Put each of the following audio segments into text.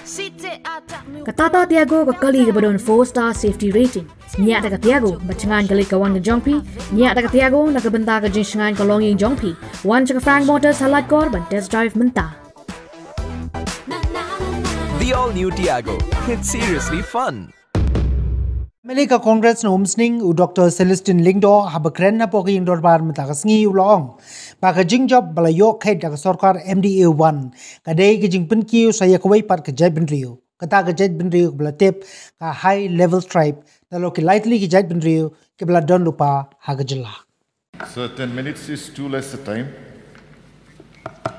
Katata Tiago Kakali Gabadon 4-star safety rating. Niat Tiago, Bachangan Galikawan Jongpi, Niat Tiago, Nakabentaga Jinshan Kalongi Jongpi, one Chaka Frank Motors Halad Korban test drive Menta. The all-new Tiago. It's seriously fun. Malika Congress no umsning u Dr. Celestine Lingdo habakren na poki indor bar matagasngi ulong. Baka jingjab balayok kay daga Sorkar MDA-I kadai ke jingpen kiu saya kawai pat ke jaidbynriew. Kata ke jaidbynriew ke belatip ka high level stripe talo ke lightly ke jaidbynriew ke beladon lupa haga jylla. So 10 minutes is too less a time.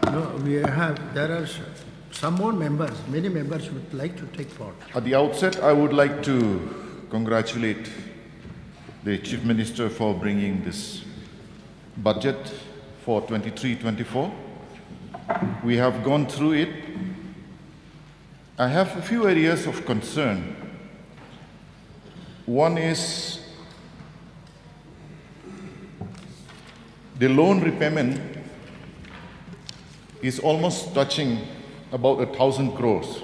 No, there are some more members, many members would like to take part. At the outset, I would like to congratulate the Chief Minister for bringing this budget for 23-24. We have gone through it. I have a few areas of concern. One is the loan repayment is almost touching about 1,000 crores.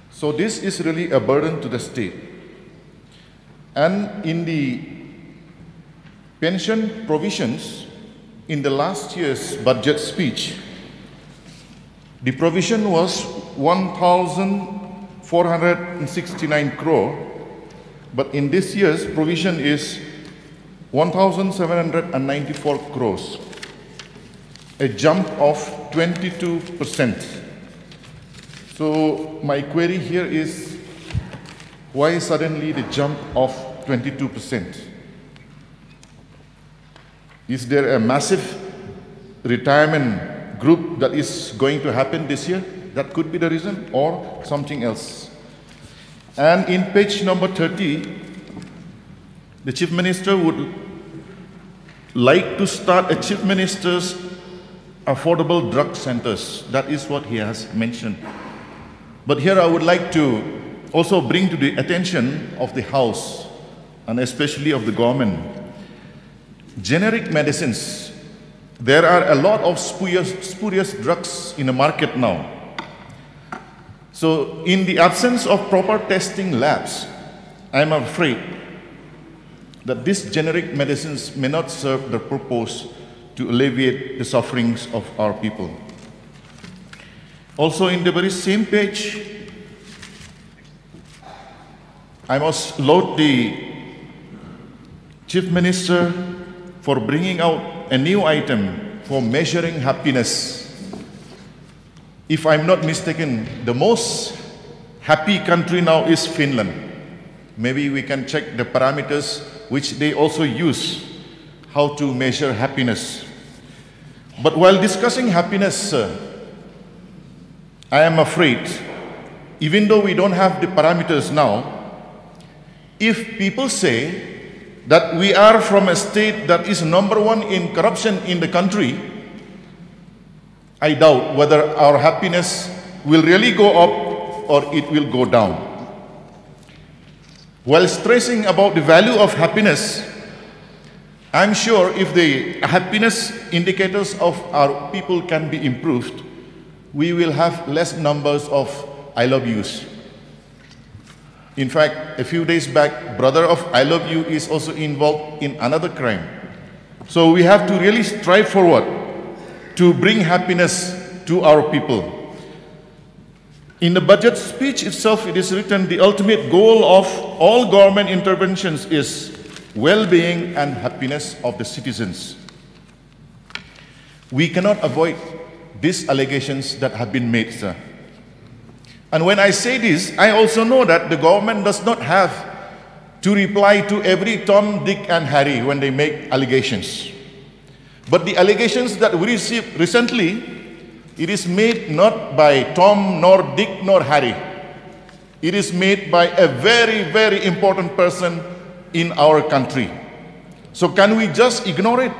So this is really a burden to the state. And in the pension provisions, in the last year's budget speech, the provision was 1,469 crore, but in this year's provision is 1,794 crores, a jump of 22%. So my query here is, why suddenly the jump of 22%? Is there a massive retirement group that is going to happen this year? That could be the reason, or something else. And in page number 30, the Chief Minister would like to start a Chief Minister's affordable drug centers. That is what he has mentioned. But here I would like to also bring to the attention of the House and especially of the government. Generic medicines, there are a lot of spurious drugs in the market now. So in the absence of proper testing labs, I am afraid that these generic medicines may not serve the purpose to alleviate the sufferings of our people. Also in the very same page, I must laud the Chief Minister for bringing out a new item for measuring happiness. If I'm not mistaken, the most happy country now is Finland. Maybe we can check the parameters which they also use, how to measure happiness. But while discussing happiness, I am afraid, even though we don't have the parameters now, if people say that we are from a state that is #1 in corruption in the country, I doubt whether our happiness will really go up or it will go down. While stressing about the value of happiness, I'm sure if the happiness indicators of our people can be improved, we will have less numbers of I love yous. In fact, a few days back, brother of I love you is also involved in another crime. So we have to really strive forward to bring happiness to our people. In the budget speech itself, it is written, the ultimate goal of all government interventions is well-being and happiness of the citizens. We cannot avoid these allegations that have been made, sir. And when I say this, I also know that the government does not have to reply to every Tom, Dick, and Harry when they make allegations. But the allegations that we received recently, it is made not by Tom, nor Dick, nor Harry. It is made by a very, very important person in our country. So can we just ignore it?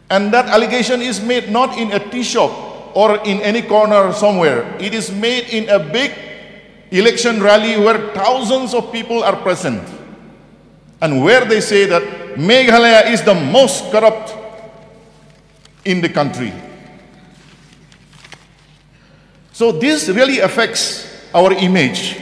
And that allegation is made not in a tea shop or in any corner somewhere. It is made in a big election rally where thousands of people are present. And where they say that Meghalaya is the most corrupt in the country. So this really affects our image.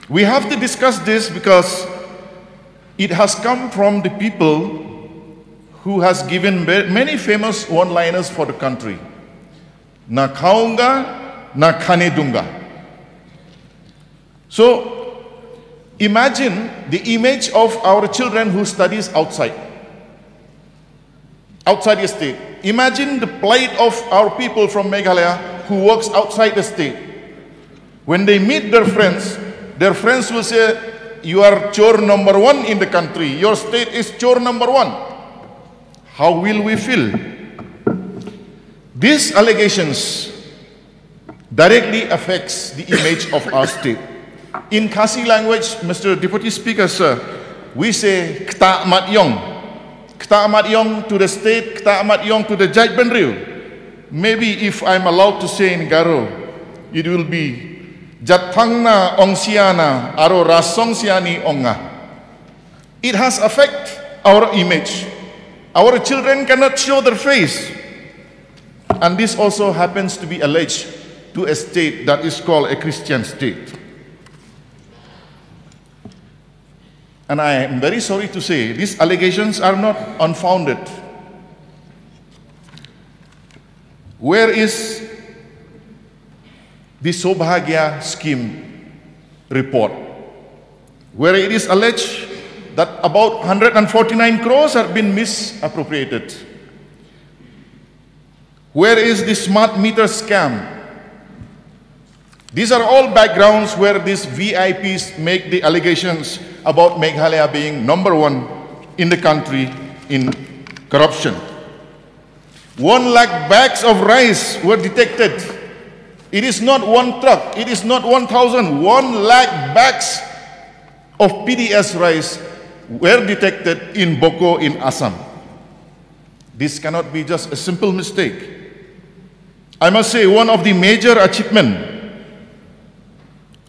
We have to discuss this because it has come from the people who has given many famous one-liners for the country. Na khaunga, na khane dunga. So imagine the image of our children who studies outside the state. Imagine the plight of our people from Meghalaya who works outside the state. When they meet their friends will say, you are chore number 1 in the country. Your state is chore number 1. How will we feel? These allegations directly affects the image of our state. In Khasi language, Mr. Deputy Speaker, sir, we say kta mat yong. Kta mat yong to the state, kta mat yong to the jaidbynriew. Maybe if I'm allowed to say in Garo, it will be Jatangna ongsiana aro rasong siani onga. It has affected our image. Our children cannot show their face. And this also happens to be alleged to a state that is called a Christian state. And I am very sorry to say, these allegations are not unfounded. Where is the Sobhagya scheme report, where it is alleged that about 149 crores have been misappropriated? Where is the smart meter scam? These are all backgrounds where these VIPs make the allegations about Meghalaya being number 1 in the country in corruption. 1 lakh bags of rice were detected. It is not 1 truck, it is not 1,000, 1 lakh bags of PDS rice were detected in Boko in Assam. This cannot be just a simple mistake. I must say one of the major achievements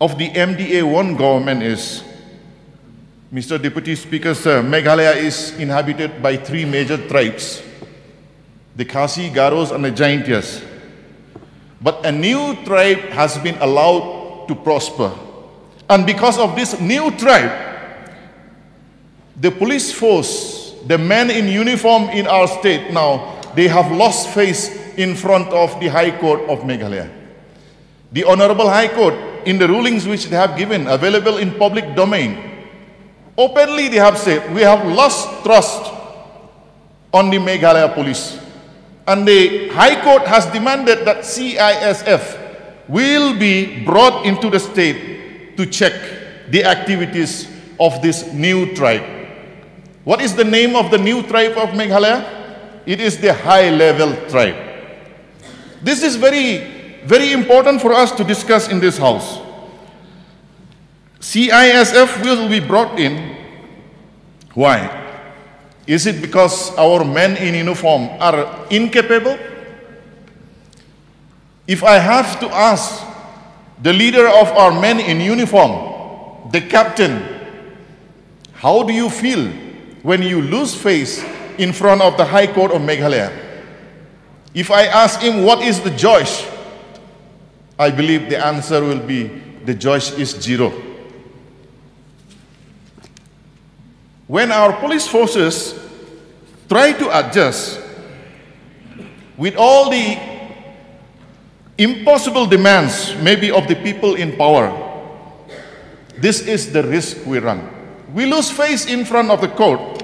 of the MDA-I government is, Mr. Deputy Speaker, sir, Meghalaya is inhabited by 3 major tribes, the Khasi, Garos and the Jaintias. But a new tribe has been allowed to prosper. And because of this new tribe, the police force, the men in uniform in our state now, they have lost face in front of the High Court of Meghalaya. The Honorable High Court, in the rulings which they have given, available in public domain, openly they have said, we have lost trust on the Meghalaya police. And the High Court has demanded that CISF will be brought into the state to check the activities of this new tribe. What is the name of the new tribe of Meghalaya? It is the high-level tribe. This is very, very important for us to discuss in this house. CISF will be brought in. Why? Is it because our men in uniform are incapable? If I have to ask the leader of our men in uniform, the captain, how do you feel when you lose face in front of the High Court of Meghalaya? If I ask him what is the joy, I believe the answer will be the joy is 0. When our police forces try to adjust with all the impossible demands maybe of the people in power, this is the risk we run. We lose face in front of the court.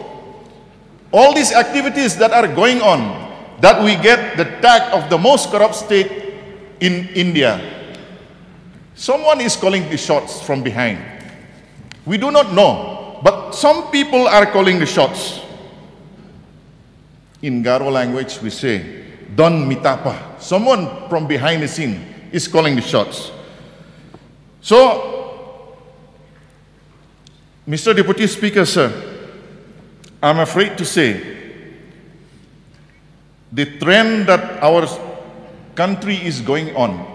All these activities that are going on, that we get the tag of the most corrupt state in India, someone is calling the shots from behind. We do not know, but some people are calling the shots. In Garo language we say, Don mitapa. Someone from behind the scene is calling the shots. So, Mr. Deputy Speaker, sir, I'm afraid to say, the trend that our country is going on,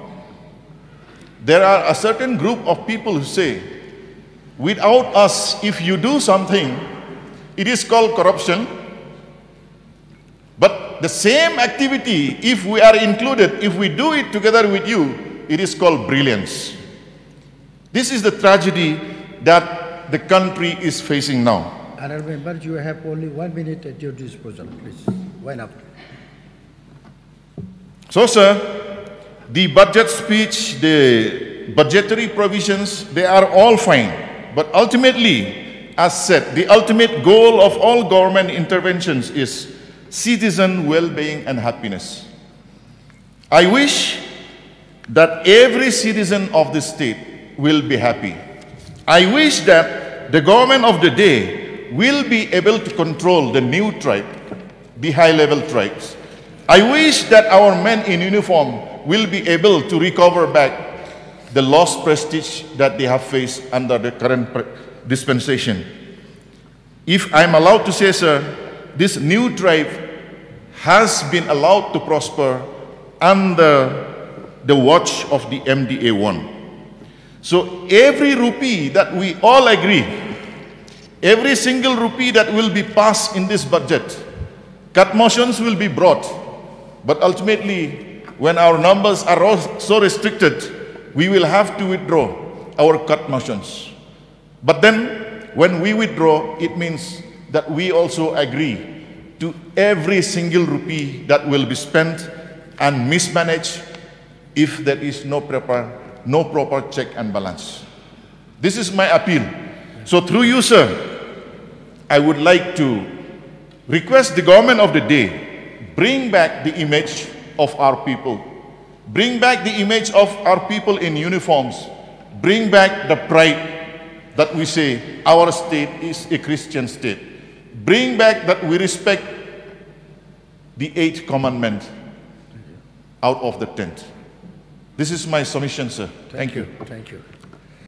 there are a certain group of people who say, without us, if you do something, it is called corruption. But the same activity, if we are included, if we do it together with you, it is called brilliance. This is the tragedy that the country is facing now. Honourable members, you have only 1 minute at your disposal, please. Wind up. So, sir, the budget speech, the budgetary provisions, they are all fine. But ultimately, as said, the ultimate goal of all government interventions is citizen well-being and happiness. I wish that every citizen of the state will be happy. I wish that the government of the day will be able to control the new tribe, the high-level tribes. I wish that our men in uniform will be able to recover back the lost prestige that they have faced under the current dispensation. If I'm allowed to say, sir, this new tribe has been allowed to prosper under the watch of the MDA-I. So every rupee that we all agree, every single rupee that will be passed in this budget, cut motions will be brought. But ultimately, when our numbers are so restricted, we will have to withdraw our cut motions. But then, when we withdraw, it means that we also agree to every single rupee that will be spent and mismanaged if there is no proper check and balance. This is my appeal. So through you, sir, I would like to request the government of the day, bring back the image of our people. Bring back the image of our people in uniforms. Bring back the pride that we say our state is a Christian state. Bring back that we respect the 8th commandment out of the 10th. This is my submission, sir. Thank you. Thank you.